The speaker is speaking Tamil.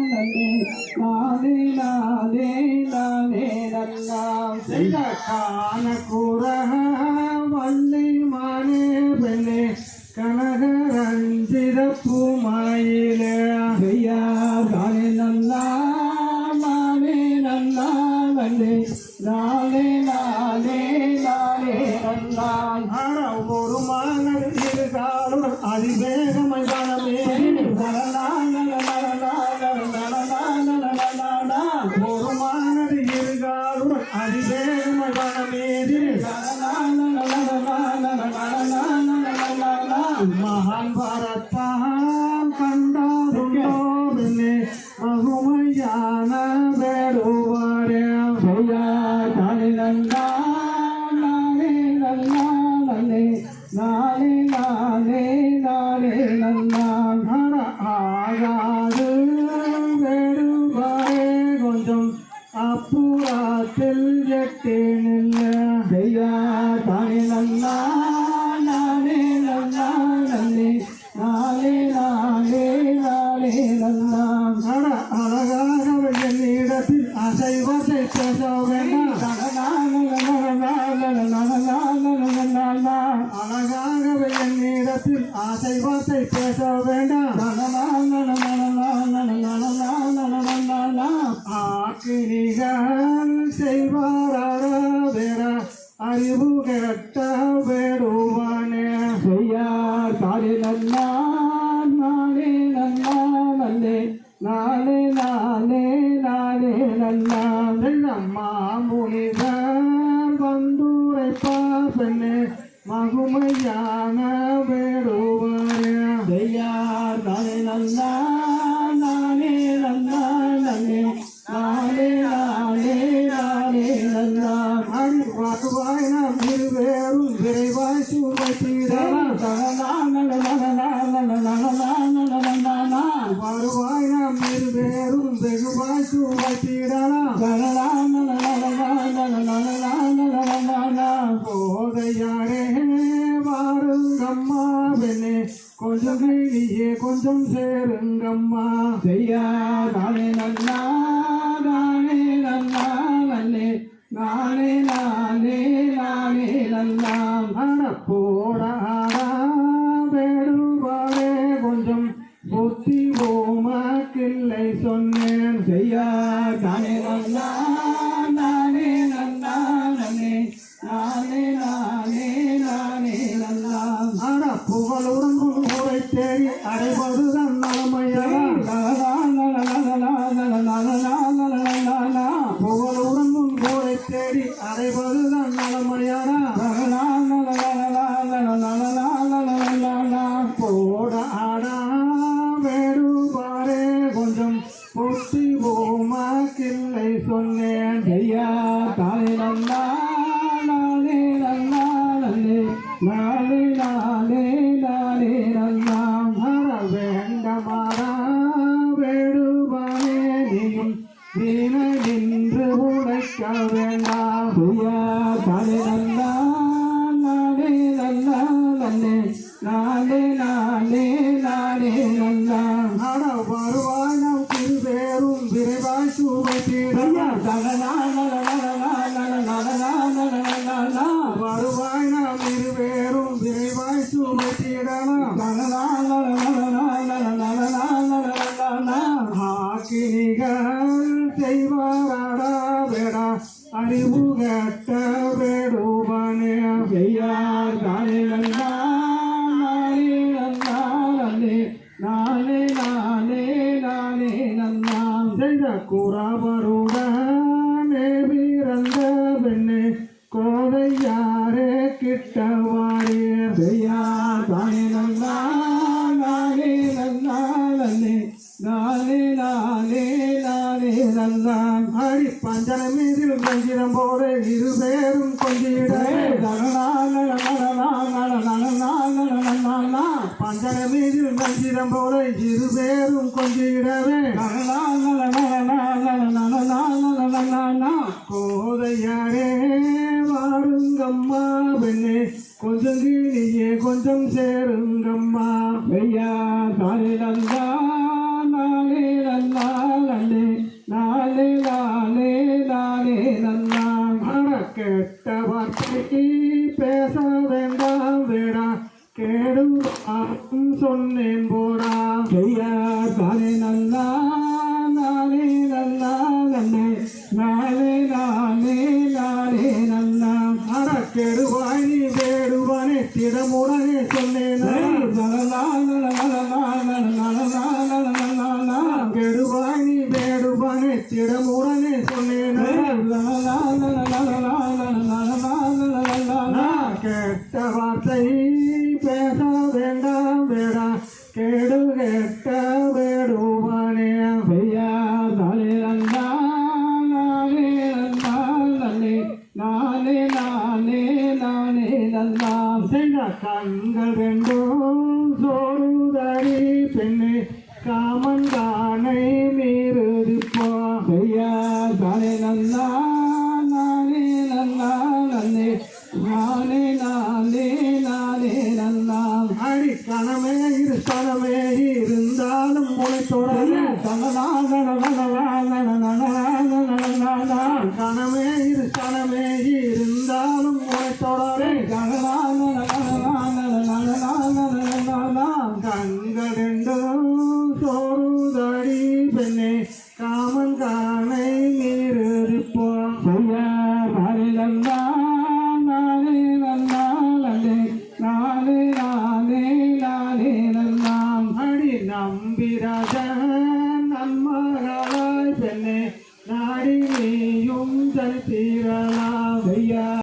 நானே நானே நானே நல்லாம் செய்த காண கூற வள்ளி மானே பெண்ணே கனக ரஞ்சித பூமாயிலே ஐயா நானே நல்லா நானே நல்லா நன்னே நானே நானே நானே நல்லாம் ஒரு மாணவர் இருக்காலும் அதிவேகமை வளமே ஒரு மாணவர் இருக்காலும் அதிவேகமை வளமேறி மகான் பரத்தான் கண்டாருண்டோ பெண்ணே மகுமையான வேடுவாரே நானே நன்னா நானே நன்னா நன்னே நானே நானே நானே நன்னா ஆகாது வேடுவாரே கொஞ்சம் அப்புறத்தில் எட்டேனில்ல ஐயா தானே நன்னா நானே நன்னா நன்னே நானே நானே நானே நன்னா அழகாக என்னிடத்தில் அசைவத்தை பேச வேண்டாம் அழகாக என்னிடத்தில் அசைவத்தை பேச வேண்டாம் ஆக்கினிகள் செய்வார வேற அறிவு கேட்ட வேடுவானே செய்யார் தானே நன்னா நானே நன்னா நன்னே நானே நானே நானே நன்னா மாமுனிவர் வந்துரைப்பார் பெண்ணே மகுமையான வேடுவாரே செய்யார் தானே நன்னா நானே நன்னா நன்னே நானே நானே நானே நன்னா வருவாய் நாம் இருவேறும் விரைவாய் சூழ்வீரலாம் வருவாய் நாம் இருவேறும் வெகுவாய் சூழ்வீரலாம் போதையாரே வாருங்கம்மா பெண்ணே கொஞ்சம் கையிலே கொஞ்சம் சேருங்கம்மா செய்யா நானே நன்னா நானே நன்னா நன்னே நானே நானே நானே நன்னா போடாடா வேடுவாரே கொஞ்சம் புத்தி ஓமக்கில்லை சொன்னேன் செய்யா நானே நன்னா நானே நன்னா நன்னே நானே நானே நானே நன்னா புகழுடன் ஊரை தேடி அடைவதுதான் நலமையலாம் புகழுடன் ஊரை தேடி அடைவதுதான் நலமையாரா போட ஆடா வேடுவாரே கொஞ்சம் புத்தி ஓமக்கில்லை சொன்னேன் ஐயா தானே நன்னா நானே நன்னா நன்னே நானே நானே நானே நன்னா வேண்டமாரா வேடுவானே நீயும் வீண நின்று உழைக்க வேண்டாம் ஐயா தானே நன்னா நானே நன்னா நன்னே நானே நானே நானே நன்னா வருவாய் நம் திருவேறும் விரைவாய் சூழ்வீரலாம் வருவாய் நாம் இருவேறும் விரைவாய் சூழ்வீரலாம் ஆக்கினிகள் செய்வாராடா வேடா அறிவு கேட்ட வேடுவானே செய்யார் தானே நன்னா நானே நன்னா நன்னே நானே நானே நானே நன்னா செய்த குறவருடனே பிறந்த பெண்ணே கோதையாரே கிட்டவாரே செய்யார் தானே நன்னா நானே நன்னா நன்னே நானே நானே நானே நன்னா அடி பஞ்சன மீதில் கொஞ்சிடம் போல இருவேறும் கொஞ்சிடவே பஞ்சன மீதில் கொஞ்சிடம் போல இருவேறும் கொஞ்சிடவே கோதையாரே வாருங்கம்மா பெண்ணே கொஞ்சம் கீழியே கொஞ்சம் சேருங்கம்மா ஐயா தானே நன்னா நானே நன்னா திடமுடனே சொன்னேன் கெட்ட வார்த்தை பேச வேண்டாம் வேடா கேடு கெட்ட வேடுவானே ஐயா தானே நன்னா நானே நன்னா நன்னே நானே நானே நானே நன்னா செய்த கண்கள் ரெண்டும் சோறுதடி பெண்ணே காமன் தானை மீறுதிப்போ ஐயா தானே நன்னா நானே நன்னா நன்னே நானே நானே நானே நன்னா அடி கணமே இரு கணமே இருந்தாலும் முளை தொடர தனனா